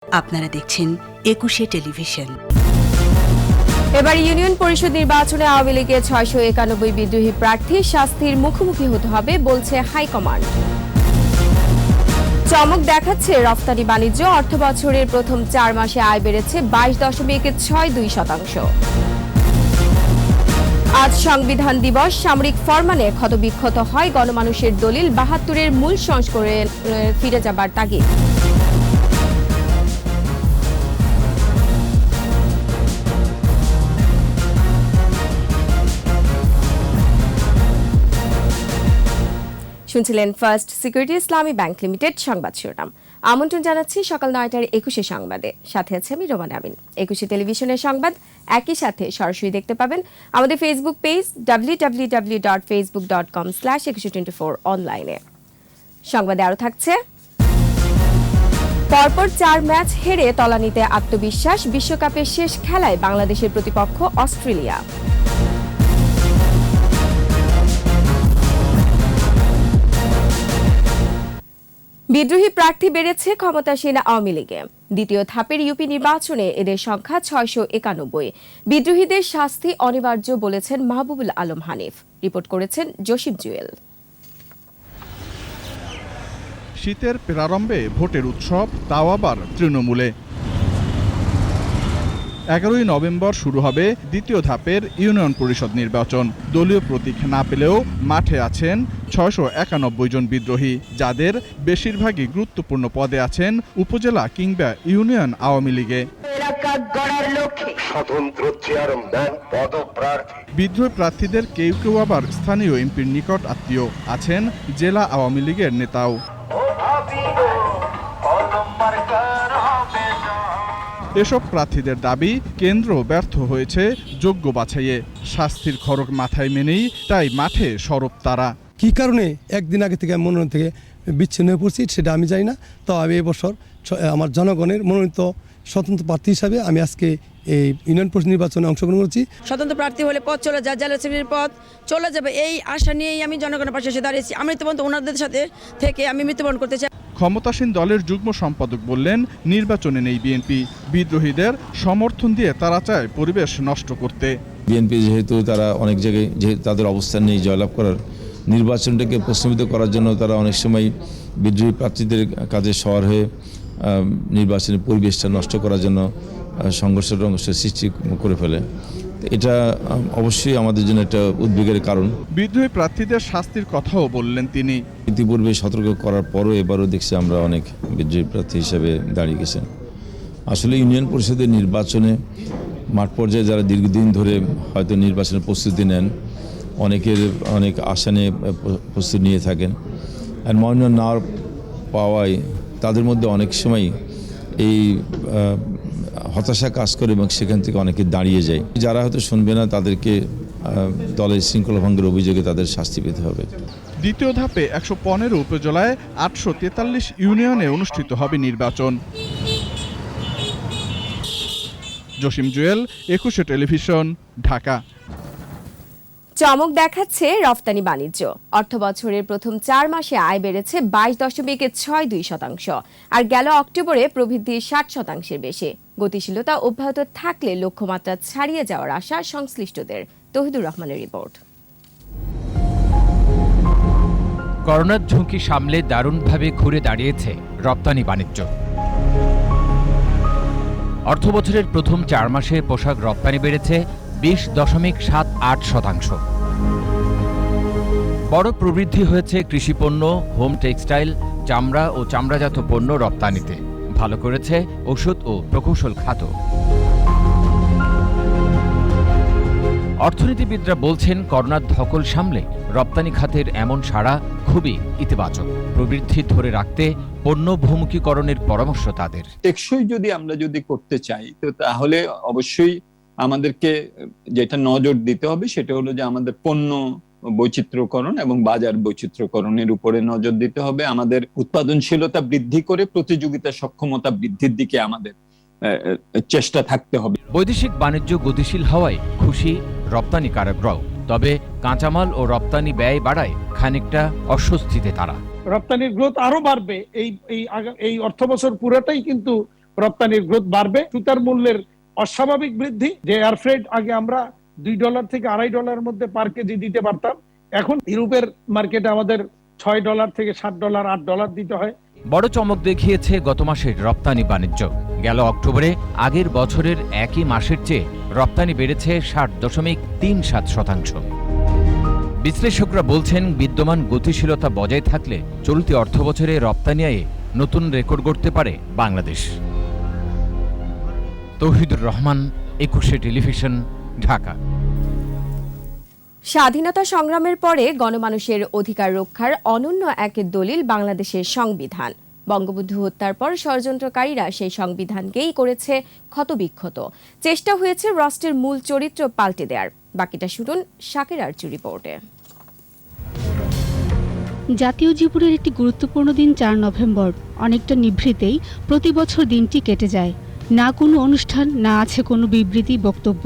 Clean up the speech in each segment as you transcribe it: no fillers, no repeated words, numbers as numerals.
আপনারা দেখছেন ২১শে টেলিভিশন। এবার ইউনিয়ন পরিষদ নির্বাচনে আওয়ামী লীগের ৬৯১ বিদ্রোহী প্রার্থী শাস্তির মুখোমুখি হতে হবে বলছে হাইকমান্ড। চমক দেখাচ্ছে রফতানি বাণিজ্য। অর্থ বছরের প্রথম ৪ মাসে আয় বেড়েছে ২২.৬২%। আজ সংবিধান দিবস। সামরিক ফরমানে ক্ষতবিক্ষত হয় গণমানুষের দলিল। ৭২-এর মূল সংস্করণে ফিরে যাবার তাগিদ। শুনছিলেন ফার্স্ট সিকিউরিটি ইসলামী ব্যাংক লিমিটেড সংবাদ শিরোনাম। আমন্ত্রণ জানাচ্ছি সকাল ৯টার ২১শে সংবাদে। সাথে আছে আমি রোমান আমিন। ২১শে টেলিভিশনের সংবাদ একই সাথে সরাসরি দেখতে পাবেন আমাদের ফেসবুক পেজ www.facebook.com/2124 অনলাইনে। সংবাদে আরও থাকছে, পরপর ৪ ম্যাচ হেরে তলানিতে আত্মবিশ্বাস। বিশ্বকাপের শেষ খেলায় বাংলাদেশের প্রতিপক্ষ অস্ট্রেলিয়া। বিদ্রোহী প্রার্থী বেড়েছে ক্ষমতাসীন আওয়ামী লীগে। দ্বিতীয় ধাপের ইউপি নির্বাচনে এদের সংখ্যা ৬৯১। বিদ্রোহীদের শাস্তি অনিবার্য বলেছেন মাহবুবুল আলম হানিফ। রিপোর্ট করেছেন জসিম জুয়েল। শীতের প্রারম্ভে ভোটের উৎসব, তাও আবার তৃণমূলে। ১১ই নভেম্বর শুরু হবে দ্বিতীয় ধাপের ইউনিয়ন পরিষদ নির্বাচন। দলীয় প্রতীক না পেলেও মাঠে আছেন ৬৯১ জন বিদ্রোহী, যাদের বেশিরভাগই গুরুত্বপূর্ণ পদে আছেন উপজেলা কিংবা ইউনিয়ন আওয়ামী লীগে। বিদ্রোহী প্রার্থীদের কেউ কেউ আবার স্থানীয় এমপির নিকট আত্মীয়, আছেন জেলা আওয়ামী লীগের নেতাও। এসব প্রার্থীদের দাবি, কেন্দ্র ব্যর্থ হয়েছে যোগ্য বাছাইয়ে। শাস্তির খড়গ মাথায় মেনেই তাই মাঠে সরব তারা। কি কারণে একদিন আগে থেকে মনোনয়ন থেকে বিচ্ছিন্ন হয়ে পড়ছি সেটা আমি জানি না। তো আমি এবছর আমার জনগণের মনোনীত স্বতন্ত্র প্রার্থী হিসাবে আমি আজকে এই ইউনিয়ন পরিষদ নির্বাচনে অংশগ্রহণ করছি। স্বতন্ত্র প্রার্থী হলে পথ চলে যায়, জেলাশ্রেণীর পথ চলে যাবে, এই আশা নিয়েই আমি জনগণের পাশে এসে দাঁড়িয়েছি। আমি মৃত্যুবরণ ওনাদের সাথে থেকে আমি মৃত্যুবরণ করতে চাই। ক্ষমতাসীন দলের যুগ্ম সম্পাদক বললেন, নির্বাচনে নেই বিএনপি। বিদ্রোহীদের সমর্থন দিয়ে তারা চায় পরিবেশ নষ্ট করতে। বিএনপি যেহেতু তারা অনেক জায়গায় যেহেতু তাদের অবস্থান নেই জয়লাভ করার, নির্বাচনটাকে প্রশ্নবিদ্ধ করার জন্য তারা অনেক সময় বিদ্রোহী প্রার্থীদের কাজে সওয়ার হয়ে নির্বাচনের পরিবেশটা নষ্ট করার জন্য সংঘর্ষের সৃষ্টি করে ফেলে। এটা অবশ্যই আমাদের জন্য একটা উদ্বেগের কারণ। বিদ্রোহী প্রার্থীদের শাস্তির কথাও বললেন তিনি। ইতিপূর্বে সতর্ক করার পরও এবারও দেখছি আমরা অনেক বিদ্রোহী প্রার্থী হিসেবে দাঁড়িয়ে গেছেন। আসলে ইউনিয়ন পরিষদের নির্বাচনে মাঠ পর্যায়ে যারা দীর্ঘদিন ধরে হয়তো নির্বাচনের প্রস্তুতি নেন, অনেক আশা নিয়ে প্রস্তুতি নিয়ে থাকেন, আর মনোনয়ন না পাওয়ায় তাদের মধ্যে অনেক সময় এই হতাশা কাজ করে এবং সেখান থেকে অনেকে দাঁড়িয়ে যায়। যারা হয়তো শুনবে না তাদেরকে দলের শৃঙ্খলা ভঙ্গের অভিযোগে তাদের শাস্তি পেতে হবে। দ্বিতীয় ধাপে ১১৫ উপজেলায় ৮৪৩ ইউনিয়নে অনুষ্ঠিত হবে নির্বাচন। জসিম জুয়েল, ২১শে টেলিভিশন, ঢাকা। চমক দেখাচ্ছে রফতানি বাণিজ্য। অর্থ বছরের প্রথম ৪ মাসে আয় বেড়েছে ২২.৬২%। আর গেল অক্টোবরে প্রবৃদ্ধি ৬০% বেশি। গতিশীলতা অব্যাহত থাকলে লক্ষ্যমাত্রা ছাড়িয়ে যাওয়ার আশা সংশ্লিষ্টদের। তৌহিদুর রহমানের রিপোর্ট। করোনার ঝুঁকি সামলে দারুণভাবে ঘুরে দাঁড়িয়েছে রপ্তানি বাণিজ্য। অর্থবছরের প্রথম ৪ মাসে পোশাক রপ্তানি বেড়েছে ২০.৭৮%। বড় প্রবৃদ্ধি হয়েছে কৃষিপণ্য, হোম টেক্সটাইল, চামড়া ও চামড়াজাত পণ্য রপ্তানিতে। ভালো করেছে ওষুধ ও প্রকৌশল খাত। অর্থনীতিবিদরা বলছেন, করোনার ধকল সামলে রপ্তানি খাতের এমন সাড়া খুবই ইতিবাচক। প্রবৃদ্ধি ধরে রাখতে পণ্য বহুমুখীকরণের পরামর্শ তাদের। টেকসই যদি আমরা করতে চাই, তো তাহলে অবশ্যই আমাদেরকে যেটা নজর দিতে হবে সেটা হলো যে আমাদের পণ্য বৈচিত্র্যকরণ এবং বাজার বৈচিত্র্যকরণের উপরে নজর দিতে হবে। আমাদের উৎপাদনশীলতা বৃদ্ধি করে প্রতিযোগিতা সক্ষমতা বৃদ্ধির দিকে আমাদের চেষ্টা থাকতে হবে। বৈদেশিক বাণিজ্য গতিশীল হওয়ায় খুশি রপ্তানিকারকরাও। তবে কাঁচামাল ও রপ্তানি ব্যয় বাড়ায় খানিকটা অস্বস্তিতে তারা। রপ্তানির গ্রোথ আরো বাড়বে। এই অর্থবছর পুরোটাই কিন্তু রপ্তানির গ্রোথ বাড়বে। সুতার মূল্যের অস্বাভাবিক বৃদ্ধি, যে এয়ার ফ্রেট আগে আমরা $2 থেকে $2.5 মধ্যে পার কেজি দিতে পারতাম, এখন ইউরোপের মার্কেটে আমাদের $6 থেকে $7, $8 দিতে হয়। বড় চমক দেখিয়েছে গত মাসের রপ্তানি বাণিজ্য। গেল অক্টোবরে আগের বছরের একই মাসের চেয়ে রপ্তানি বেড়েছে 60.37%। বিশ্লেষকরা বলছেন, বিদ্যমান গতিশীলতা বজায় থাকলে চলতি অর্থবছরে রপ্তানি আয়ে নতুন রেকর্ড গড়তে পারে বাংলাদেশ। তৌহিদুর রহমান, 21 টেলিভিশন, ঢাকা। স্বাধীনতা সংগ্রামের পরে গণমানুষের অধিকার রক্ষার অনন্য এক দলিল বাংলাদেশের সংবিধান। বঙ্গবন্ধু হত্যার পর ষড়যন্ত্রকারীরা সেই সংবিধানকেই করেছে ক্ষতবিক্ষত। চেষ্টা হয়েছে রাষ্ট্রের মূল চরিত্র পাল্টে দেওয়ার। বাকিটা শুনুন শাকের আরজু রিপোর্টে। জাতীয় জীবনের একটি গুরুত্বপূর্ণ দিন 4 নভেম্বর। অনেকটা নিভৃতেই প্রতি বছর দিনটি কেটে যায়। না কোনো অনুষ্ঠান, না আছে কোনো বিবৃতি, বক্তব্য।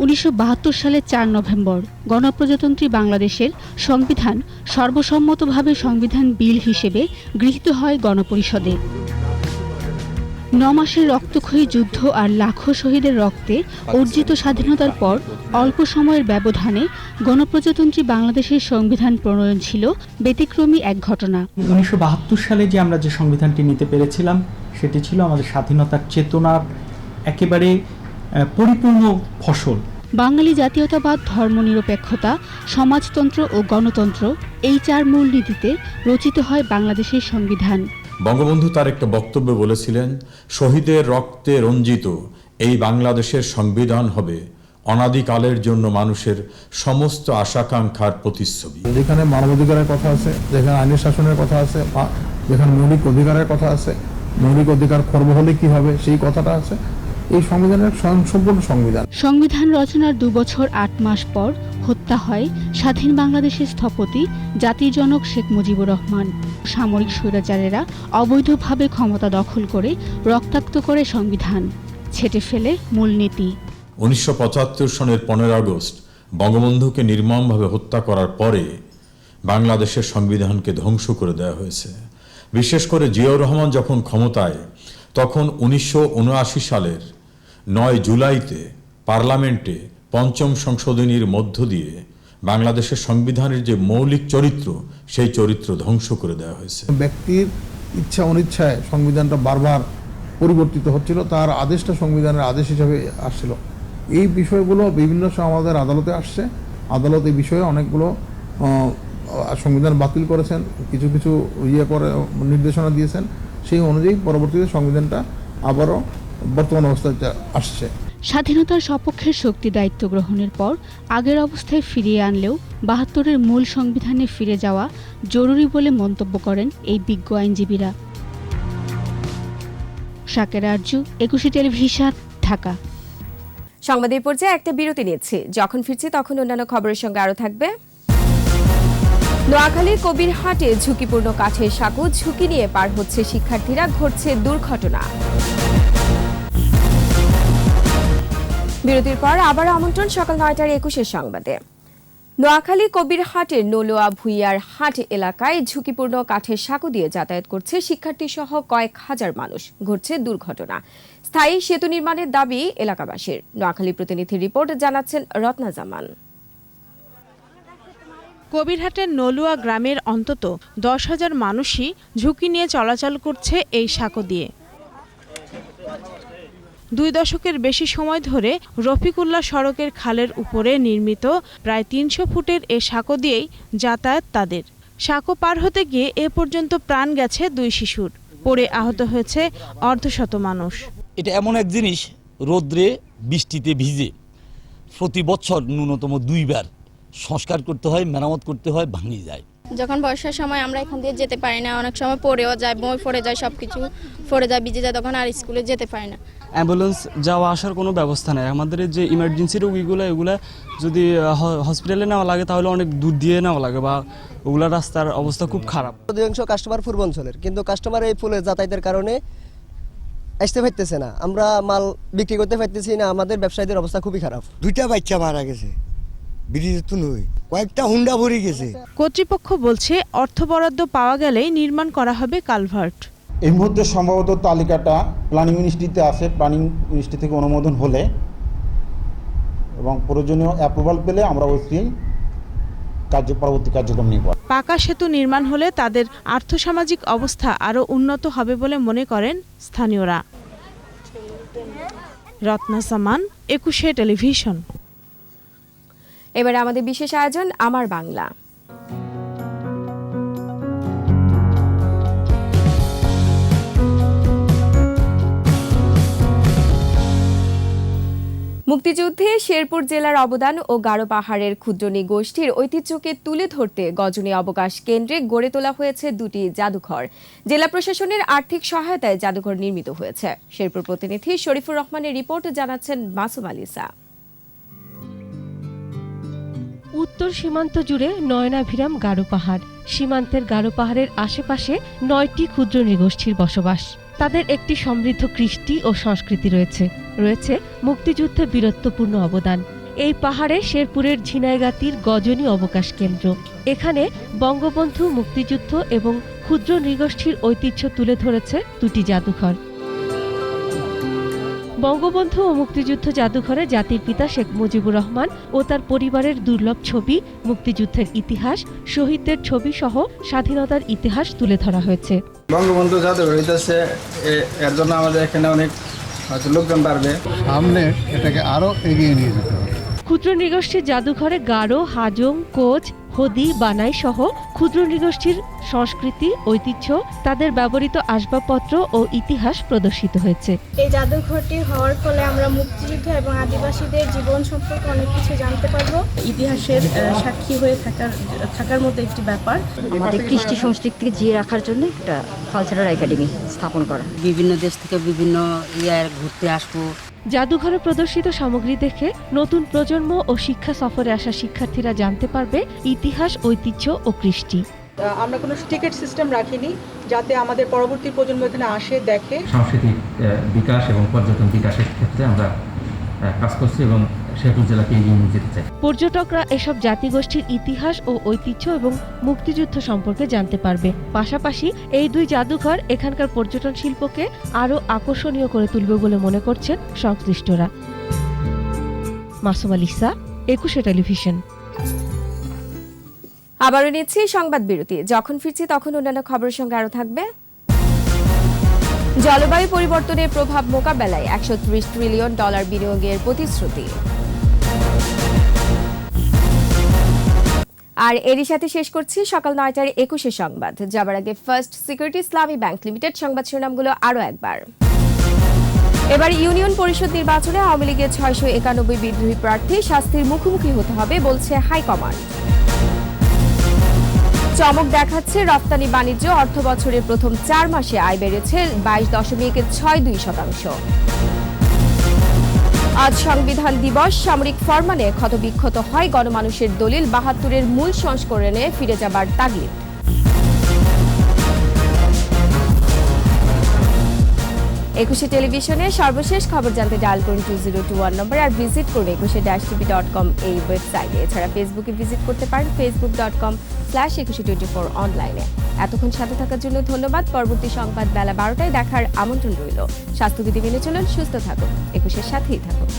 1972 সালের 4 নভেম্বর গণপ্রজাতন্ত্রী বাংলাদেশের সংবিধান সর্বসম্মতভাবে সংবিধান বিল হিসেবে গৃহীত হয় গণপরিষদে। 9 মাসের রক্তক্ষয়ী যুদ্ধ আর লাখো শহীদের রক্তে অর্জিত স্বাধীনতার পর অল্প সময়ের ব্যবধানে গণপ্রজাতন্ত্রী বাংলাদেশের সংবিধান প্রণয়ন ছিল ব্যতিক্রমী এক ঘটনা। 1972 সালে যে আমরা যে সংবিধানটি নিতে পেরেছিলাম, সেটি ছিল আমাদের স্বাধীনতার চেতনার একেবারে পরিপূর্ণ ফসল। বাঙালি জাতীয়তাবাদ, ধর্মনিরপেক্ষতা, সমাজতন্ত্র ও গণতন্ত্র, এই 4 মূলনীতিতে রচিত হয় বাংলাদেশের সংবিধান। বঙ্গবন্ধু তার একটা বক্তব্যে বলেছিলেন, শহীদের রক্তে রঞ্জিত এই বাংলাদেশের সংবিধান হবে অনাদিকালের জন্য মানুষের সমস্ত আশাকাঙ্ক্ষার প্রতিচ্ছবি। যেখানে মানবাধিকারের কথা আছে, যেখানে আইনের শাসনের কথা আছে, যেখানে মৌলিক অধিকারের কথা আছে, মৌলিক অধিকার খর্ব হলে কি হবে সেই কথাটা আছে। এই সংবিধানের সম্পূর্ণ সংবিধান রচনার 2 বছর 8 মাস পর হত্যা হয় স্বাধীন বাংলাদেশের স্থপতি জাতির জনক শেখ মুজিবুর রহমান। সামরিক স্বৈরাচারেরা অবৈধভাবে ক্ষমতা দখল করে রক্তাক্ত করে সংবিধান, ছেঁটে ফেলে মূলনীতি। 1975 সনের 15 আগস্ট বঙ্গবন্ধুকে নির্মমভাবে হত্যা করার পরে বাংলাদেশের সংবিধানকে ধ্বংস করে দেওয়া হয়েছে। বিশেষ করে জিয়াউর রহমান যখন ক্ষমতায়, তখন 1979 সালের 9 জুলাইতে পার্লামেন্টে 5ম সংশোধনীর মধ্য দিয়ে বাংলাদেশের সংবিধানের যে মৌলিক চরিত্র, সেই চরিত্র ধ্বংস করে দেওয়া হয়েছে। ব্যক্তির ইচ্ছা অনিচ্ছায় সংবিধানটা বারবার পরিবর্তিত হচ্ছিল, তার আদেশটা সংবিধানের আদেশ হিসেবে আসছিল। এই বিষয়গুলো বিভিন্ন সময় আমাদের আদালতে আসছে। আদালত এই বিষয়ে অনেকগুলো সংবিধান বাতিল করেছেন, কিছু কিছু করে নির্দেশনা দিয়েছেন। সেই অনুযায়ী পরবর্তীতে সংবিধানটা আবারও বর্তমান অবস্থায় আসছে। স্বাধীনতার সপক্ষের শক্তি দায়িত্ব গ্রহণের পর আগের অবস্থায় ফিরিয়ে আনলেও 72-এর মূল সংবিধানে ফিরে যাওয়া জরুরি বলে মন্তব্য করেন এই বিজ্ঞ আইনজীবীরা। শাকের আরজু, 21 টেলিভিশন, ঢাকা। সংবাদের পর্যায়ে একটা বিরতি নিচ্ছি। যখন ফিরছি তখন অন্যান্য খবরের সঙ্গে আরো থাকবে। নোয়াখালীর কবিরহাটে ঝুঁকিপূর্ণ কাঠের সাঁকো, ঝুঁকি নিয়ে পার হচ্ছে শিক্ষার্থীরা, ঘটছে দুর্ঘটনা। বিরতির পর আবার আমন্ত্রণ সকাল 9টার 21 সংবাদে। নোয়াখালী কবিরহাটের নলোয়া ভুইয়ার হাট এলাকায় ঝুঁকিপূর্ণ কাঠের সাঁকো দিয়ে যাতায়াত করছে শিক্ষার্থী সহ কয়েক হাজার মানুষ, ঘটছে দুর্ঘটনা। স্থায়ী সেতু নির্মাণের দাবি এলাকাবাসীর। নোয়াখালী প্রতিনিধির রিপোর্ট, জানাচ্ছেন রত্না জামান। কবিরহাটের নলুয়া গ্রামের অন্তত 10,000 মানুষই ঝুঁকি নিয়ে চলাচল করছে এই সাঁকো দিয়ে। 2 দশকের বেশি সময় ধরে রফিকুল্লাহ সড়কের খালের উপরে নির্মিত প্রায় 300 ফুটের এ সাঁকো দিয়েই যাতায়াত তাদের। সাঁকো পার হতে গিয়ে এ পর্যন্ত প্রাণ গেছে 2 শিশুর, পড়ে আহত হয়েছে অর্ধশত মানুষ। এটা এমন এক জিনিস, রোদ্রে বৃষ্টিতে ভিজে প্রতি বছর ন্যূনতম 2 বার সংস্কার করতে হয়, মেরামত করতে হয়, ভাঙে যায়। যখন বর্ষার সময় আমরা এখান দিয়ে যেতে পারি না, অনেক সময় পড়েও যায়, বই পড়ে যায়, সবকিছু পড়ে যায়, ভিজে যায়, তখন আর স্কুলে যেতে পারি না। অ্যাম্বুলেন্স যাওয়া আসার কোনো ব্যবস্থা নেই। আমাদের যে ইমার্জেন্সি রোগীগুলো, এগুলো যদি হসপিটালে নেওয়া লাগে তাহলে অনেক দূর দিয়ে নেওয়া লাগে, বা ওগুলা রাস্তার অবস্থা খুব খারাপ। অধিকাংশ কাস্টমার পূর্বাঞ্চলের, কিন্তু কাস্টমার এই ফুলের যাতায়াতের কারণে আসতে পারতেছে না, আমরা মাল বিক্রি করতে পারতেছি না, আমাদের ব্যবসায়ীদের অবস্থা খুবই খারাপ। 2টা বাচ্চা মারা গেছে, কয়েকটা হুন্ডা ভরে গেছে। কর্তৃপক্ষ বলছে অর্থ বরাদ্দ পাওয়া গেলেই নির্মাণ করা হবে কালভার্ট। এই মুহূর্তে সম্ভবত তালিকাটা প্ল্যানিং মিনিস্ট্রিতে আছে, প্ল্যানিং মিনিস্ট্রি থেকে অনুমোদন হলে এবং প্রয়োজনীয় অ্যাপ্রুভাল পেলে আমরা অবশ্যই পরবর্তী কার্যক্রম নিব। পাকা সেতু নির্মাণ হলে তাদের আর্থসামাজিক অবস্থা আরও উন্নত হবে বলে মনে করেন স্থানীয়রা। রত্না সামান, একুশে টেলিভিশন। এবারে আমাদের বিশেষ আয়োজন আমার বাংলা। মুক্তিযুদ্ধে শেরপুর জেলার অবদান ও গারো পাহাড়ের ক্ষুদ্র নৃগোষ্ঠীর ঐতিহ্যকে তুলে ধরতে গজনী অবকাশ কেন্দ্রে গড়ে তোলা হয়েছে দুটি জাদুঘর। জেলা প্রশাসনের আর্থিক সহায়তায় জাদুঘর নির্মিত হয়েছে। শেরপুর প্রতিনিধি শরীফুর রহমানের রিপোর্ট, জানাচ্ছেন মাসুম আলিসা। উত্তর সীমান্ত জুড়ে নয়নাভিরাম গারো পাহাড়। সীমান্তের গারো পাহাড়ের আশেপাশে 9টি ক্ষুদ্র নৃগোষ্ঠীর বসবাস। তাদের একটি সমৃদ্ধ কৃষ্টি ও সংস্কৃতি রয়েছে মুক্তিযুদ্ধে বীরত্বপূর্ণ অবদান। এই পাহাড়ে শেরপুরের ঝিনাইগাতির গজনী অবকাশ কেন্দ্র। এখানে বঙ্গবন্ধু, মুক্তিযুদ্ধ এবং ক্ষুদ্র নৃগোষ্ঠীর ঐতিহ্য তুলে ধরেছে দুটি জাদুঘর। বঙ্গবন্ধু ও মুক্তিযুদ্ধ জাদুঘরে জাতির পিতা শেখ মুজিবুর রহমান ও তার পরিবারের দুর্লভ ছবি, মুক্তিযুদ্ধের ইতিহাস, শহীদদের ছবি সহ স্বাধীনতার ইতিহাস তুলে ধরা হয়েছে। বঙ্গবন্ধু জাদুঘর হইতেছে, এর জন্য আমাদের এখানে অনেক লোকজন বাড়বে। সামনে এটাকে আরো এগিয়ে নিয়ে যেতে হবে। ক্ষুদ্র নৃগোষ্ঠীর জাদুঘরে গারো, হাজং, কোচ, হদি, বানাই সহ ক্ষুদ্র নৃগোষ্ঠীর সংস্কৃতি, ঐতিহ্য, তাদের ব্যবহৃত আসবাবপত্র ও ইতিহাস প্রদর্শিত হয়েছে। এই জাদুঘরটি হওয়ার ফলে আমরা মুক্তিযুদ্ধ এবং আদিবাসীদের জীবন সম্পর্কে অনেক কিছু জানতে পারবো। ইতিহাসের সাক্ষী হয়ে থাকার মতো একটি ব্যাপার। আমাদের কৃষ্টি সংস্কৃতিকে জিয়ে রাখার জন্য একটা কালচারাল একাডেমি স্থাপন করা। বিভিন্ন দেশ থেকে বিভিন্ন ঘুরতে আসবো। জাদুঘরে প্রদর্শিত সামগ্রী দেখে নতুন প্রজন্ম ও শিক্ষা সফরে আসা শিক্ষার্থীরা জানতে পারবে ইতিহাস, ঐতিহ্য ও কৃষ্টি। আমরা কোনো টিকিট সিস্টেম রাখিনি, যাতে আমাদের পরবর্তী প্রজন্ম এখানে আসে, দেখে। সাংস্কৃতিক বিকাশ এবং পর্যটন বিকাশের ক্ষেত্রে আমরা কাজ করছি এবং শেরপুর জেলাকে এগিয়ে নিয়ে যেতে চাই। পর্যটকরা এসব জাতিগোষ্ঠীর ইতিহাস ও ঐতিহ্য এবং মুক্তিযুদ্ধ সম্পর্কে জানতে পারবে। পাশাপাশি এই দুই জাদুঘর এখানকার পর্যটন শিল্পকে আরও আকর্ষণীয় করে তুলবে বলে মনে করছেন সংশ্লিষ্টরা। মাসুম আলিসা, একুশে টেলিভিশন। আবারও নিচ্ছি সংবাদ বিরতি। যখন ফিরছি তখন অন্যান্য খবরের সঙ্গে আরও থাকবে জলবায়ু পরিবর্তনের প্রভাব মোকাবেলায় $130 ট্রিলিয়ন বিনিয়োগের প্রতিশ্রুতি। আর এরই সাথে শেষ করছি সকাল 9টার 21 সংবাদ। যাবার আগে ফার্স্ট সিকিউরিটি ইসলামী ব্যাংক লিমিটেড সংবাদ শিরোনামগুলো আরও একবার। এবার ইউনিয়ন পরিষদ নির্বাচনে আওয়ামী লীগের 691 বিদ্রোহী প্রার্থী শাস্তির মুখোমুখি হতে হবে বলছে হাইকমান্ড। চমক দেখাচ্ছে রপ্তানি বাণিজ্য। অর্থ বছরের প্রথম 4 মাসে আয় বেড়েছে 22.62%। আজ সংবিধান দিবস। সামরিক ফরমানে ক্ষতবিক্ষত হয় গণমানুষের দলিল। 72-এর মূল সংস্করণে ফিরে যাবার তাগিদ। একুশে টেলিভিশনে সর্বশেষ খবর জানতে ডায়াল করুন 2021 নম্বরে, আর ভিজিট করুন ekushe-tv.com এই ওয়েবসাইটে। এছাড়া ফেসবুকে ভিজিট করতে পারেন facebook.com/ekushe24 অনলাইনে। এতক্ষণ সাথে থাকার জন্য ধন্যবাদ। পরবর্তী সংবাদ বেলা 12টায় দেখার আমন্ত্রণ রইল। স্বাস্থ্যবিধি মেনে চলুন, সুস্থ থাকুন, একুশের সাথেই থাকুন।